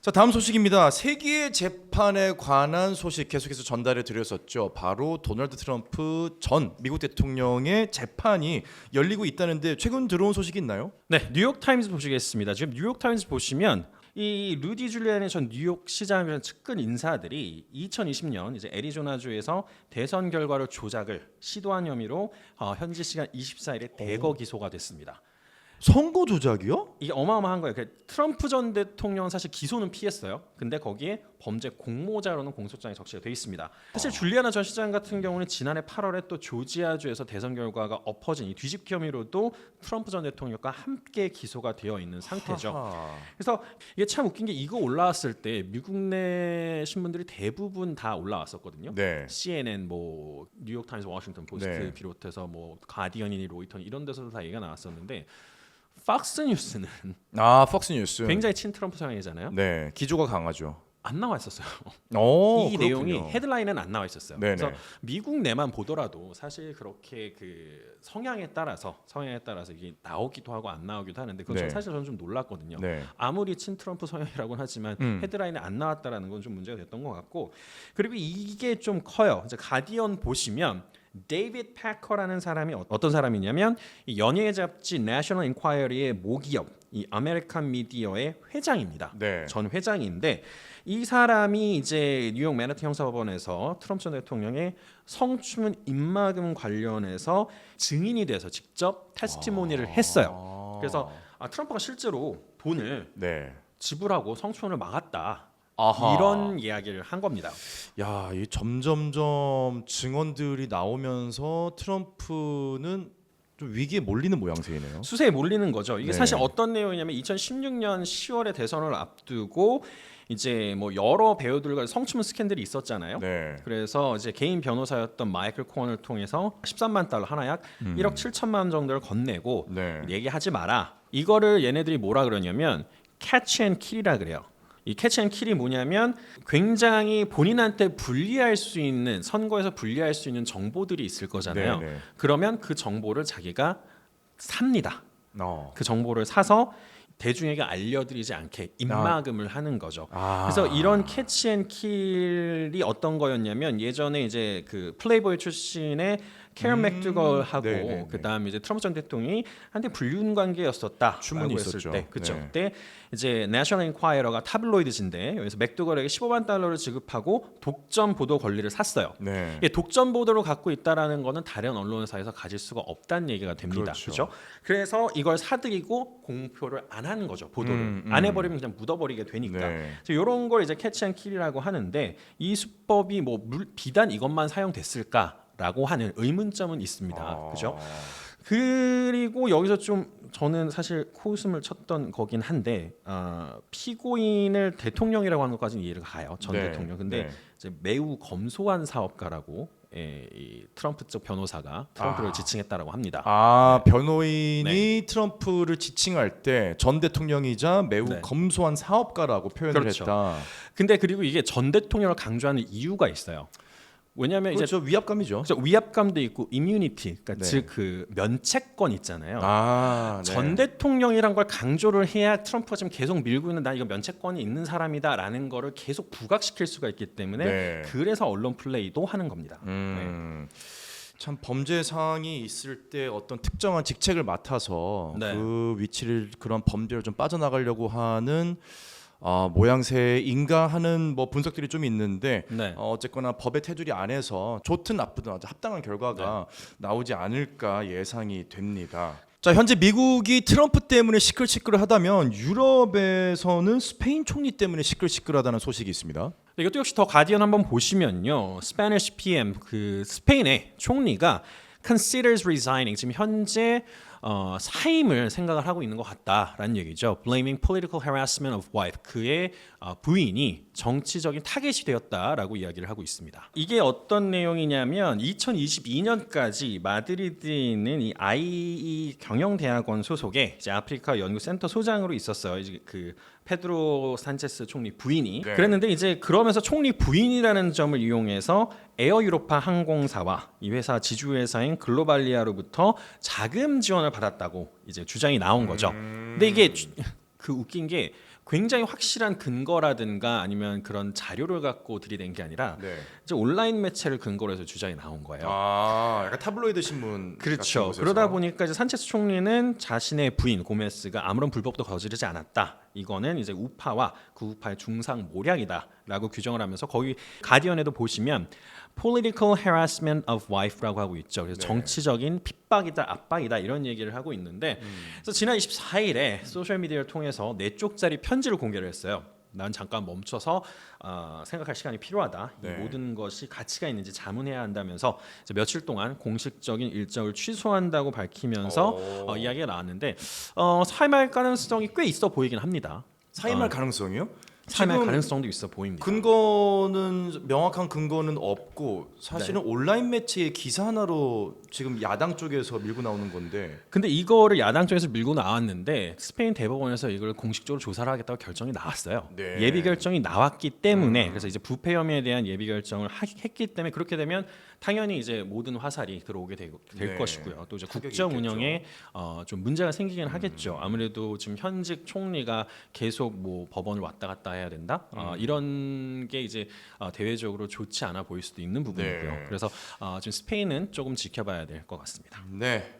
자, 다음 소식입니다. 세기의 재판에 관한 소식 계속해서 전달해 드렸었죠. 바로 도널드 트럼프 전 미국 대통령의 재판이 열리고 있다는데 최근 들어온 소식이 있나요? 네, 뉴욕 타임즈 보시겠습니다. 지금 뉴욕 타임즈 보시면 이 루디 줄리아니 전 뉴욕 시장이라는 측근 인사들이 2020년 이제 애리조나주에서 대선 결과를 조작을 시도한 혐의로 현지 시간 24일에 대거 기소가 됐습니다. 선거 조작이요? 이게 어마어마한 거예요. 트럼프 전 대통령은 사실 기소는 피했어요. 근데 거기에 범죄 공모자로는 공소장이 적시가 돼 있습니다. 사실 줄리아나 전 시장 같은 경우는 지난해 8월에 또 조지아주에서 대선 결과가 엎어진 이 뒤집기 혐의로도 트럼프 전 대통령과 함께 기소가 되어 있는 상태죠. 하하. 그래서 이게 참 웃긴 게 이거 올라왔을 때 미국 내 신문들이 대부분 다 올라왔었거든요. 네. CNN, 뭐 뉴욕 타임스, 워싱턴 포스트 네. 비롯해서 뭐 가디언이니 로이터 이런 데서도 다 얘기가 나왔었는데 팍스 뉴스는 아, 폭스뉴스. 굉장히 친트럼프 성향이잖아요. 네, 기조가 강하죠. 안 나와 있었어요. 오, 이 그렇군요. 내용이 헤드라인은 안 나와 있었어요. 네네. 그래서 미국 내만 보더라도 사실 그렇게 그 성향에 따라서 이게 나오기도 하고 안 나오기도 하는데 그건 네. 사실 저는 좀 놀랐거든요. 네. 아무리 친트럼프 성향이라고는 하지만 헤드라인에 안 나왔다라는 건 좀 문제가 됐던 것 같고 그리고 이게 좀 커요. 이제 가디언 보시면 데이비드 패커라는 사람이 어떤 사람이냐면 이 연예 잡지 내셔널 인콰이어리의 모기업 이 아메리칸 미디어의 회장입니다. 네. 전 회장인데 이 사람이 이제 뉴욕 맨하튼 형사법원에서 트럼프 전 대통령의 성추문 입막음 관련해서 증인이 돼서 직접 테스티모니를 했어요. 그래서 트럼프가 실제로 돈을 네. 지불하고 성추문을 막았다. 아하. 이런 이야기를 한 겁니다. 야, 이 점점점 증언들이 나오면서 트럼프는 좀 위기에 몰리는 모양새이네요. 수세에 몰리는 거죠. 이게 네. 사실 어떤 내용이냐면 2016년 10월에 대선을 앞두고 이제 뭐 여러 배우들과 성추문 스캔들이 있었잖아요. 네. 그래서 이제 개인 변호사였던 마이클 코언을 통해서 13만 달러 하나 약 1억 7천만 원 정도를 건네고 네. 얘기하지 마라. 이거를 얘네들이 뭐라 그러냐면 캐치 앤 킬이라 그래요. 이 캐치 앤 킬이 뭐냐면 굉장히 본인한테 불리할 수 있는 선거에서 불리할 수 있는 정보들이 있을 거잖아요. 네. 그러면 그 정보를 자기가 삽니다. 어. 그 정보를 사서 대중에게 알려드리지 않게 입막음을 하는 거죠. 아. 그래서 이런 캐치 앤 킬이 어떤 거였냐면 예전에 이제 그 플레이보이 출신의 캐런 맥두걸하고 네네네. 그다음에 이제 트럼프 전 대통령이 한때 불륜 관계였었다. 추문이 했을 있었죠. 때, 그렇죠. 네. 그때 이제 내셔널 인콰이어가 타블로이드지인데 여기서 맥두걸에게 15만 달러를 지급하고 독점 보도 권리를 샀어요. 네. 이게 독점 보도를 갖고 있다라는 거는 다른 언론사에서 가질 수가 없다는 얘기가 됩니다. 그렇죠. 그렇죠? 그래서 이걸 사들이고 공표를 안 하는 거죠. 보도를 안 해버리면 그냥 묻어버리게 되니까. 네. 이런 걸 이제 캐치 앤 킬이라고 하는데 이 수법이 뭐 비단 이것만 사용됐을까라고 하는 의문점은 있습니다. 그죠? 그리고 여기서 좀 저는 사실 코웃음을 쳤던 거긴 한데 피고인을 대통령이라고 하는 것까지는 이해가 가요. 전 네. 대통령. 근데 네. 이제 매우 검소한 사업가라고 이 트럼프 쪽 변호사가 트럼프를 지칭했다라고 합니다. 변호인이 트럼프를 지칭할 때 전 대통령이자 매우 네. 검소한 사업가라고 표현을 그렇죠. 했다. 근데 그리고 이게 전 대통령을 강조하는 이유가 있어요. 왜냐하면 이제 그렇죠. 위압감이죠. 그래서 위압감도 있고 이뮤니티, 그러니까 네. 즉 그 면책권 있잖아요. 네. 전 대통령이란 걸 강조를 해야 트럼프가 지금 계속 밀고 있는 나 이거 면책권이 있는 사람이다라는 거를 계속 부각시킬 수가 있기 때문에 네. 그래서 언론 플레이도 하는 겁니다. 참 범죄 사항이 있을 때 어떤 특정한 직책을 맡아서 네. 그 위치를 그런 범죄를 좀 빠져나가려고 하는 모양새인가 하는 뭐 분석들이 좀 있는데 네. 어쨌거나 법의 테두리 안에서 좋든 나쁘든 아주 합당한 결과가 나오지 않을까 예상이 됩니다. 자, 현재 미국이 트럼프 때문에 시끌시끌하다면 유럽에서는 스페인 총리 때문에 시끌시끌하다는 소식이 있습니다. 이것도 역시 더 가디언 한번 보시면요. 스페니쉬 PM 그 스페인의 총리가 considers resigning 지금 현재 사임을 생각을 하고 있는 것 같다라는 얘기죠. Blaming political harassment of wife 그의 부인이 정치적인 타겟이 되었다라고 이야기를 하고 있습니다. 이게 어떤 내용이냐면 2022년까지 마드리드에 있는 이 IE 경영대학원 소속의 이제 아프리카 연구센터 소장으로 있었어요. 이제 그 페드로 산체스 총리 부인이 네. 그랬는데 이제 그러면서 총리 부인이라는 점을 이용해서 에어 유로파 항공사와 이 회사 지주회사인 글로발리아로부터 자금 지원을 받았다고 이제 주장이 나온 거죠. 근데 이게 그 웃긴 게 굉장히 확실한 근거라든가 아니면 그런 자료를 갖고 들이댄 게 아니라 네. 이제 온라인 매체를 근거로 해서 주장이 나온 거예요. 아, 약간 타블로이드 신문. 그렇죠. 같은 곳에서. 그러다 보니까 이제 산체스 총리는 자신의 부인 고메스가 아무런 불법도 저지르지 않았다. 이거는 이제 우파와 그 우파의 중상 모략이다라고 규정을 하면서 거기 가디언에도 보시면 political harassment of wife라고 하고 있죠. 그래서 네. 정치적인 핍박이다, 압박이다 이런 얘기를 하고 있는데 그래서 지난 24일에 소셜 미디어를 통해서 4쪽짜리 편지를 공개를 했어요. 난 잠깐 멈춰서 생각할 시간이 필요하다. 네. 이 모든 것이 가치가 있는지 자문해야 한다면서 이제 며칠 동안 공식적인 일정을 취소한다고 밝히면서 이야기가 나왔는데 사임할 가능성이 꽤 있어 보이긴 합니다. 사임할 가능성이요? 사임할 지금 가능성도 있어 보입니다. 근거는 명확한 근거는 없고 사실은 온라인 매체의 기사 하나로 지금 야당 쪽에서 밀고 나오는 건데. 근데 이거를 야당 쪽에서 밀고 나왔는데 스페인 대법원에서 이걸 공식적으로 조사를 하겠다고 결정이 나왔어요. 네. 예비 결정이 나왔기 때문에 그래서 이제 부패 혐의에 대한 예비 결정을 했기 때문에 그렇게 되면 당연히 이제 모든 화살이 들어오게 될 네. 것이고요. 또 이제 타격이 국정 있겠죠. 운영에 좀 문제가 생기긴 하겠죠. 아무래도 지금 현직 총리가 계속 뭐 법원을 왔다 갔다 해야 된다. 이런 게 이제 대외적으로 좋지 않아 보일 수도 있는 부분이고요. 네. 그래서 지금 스페인은 조금 지켜봐야 될 것 같습니다. 네.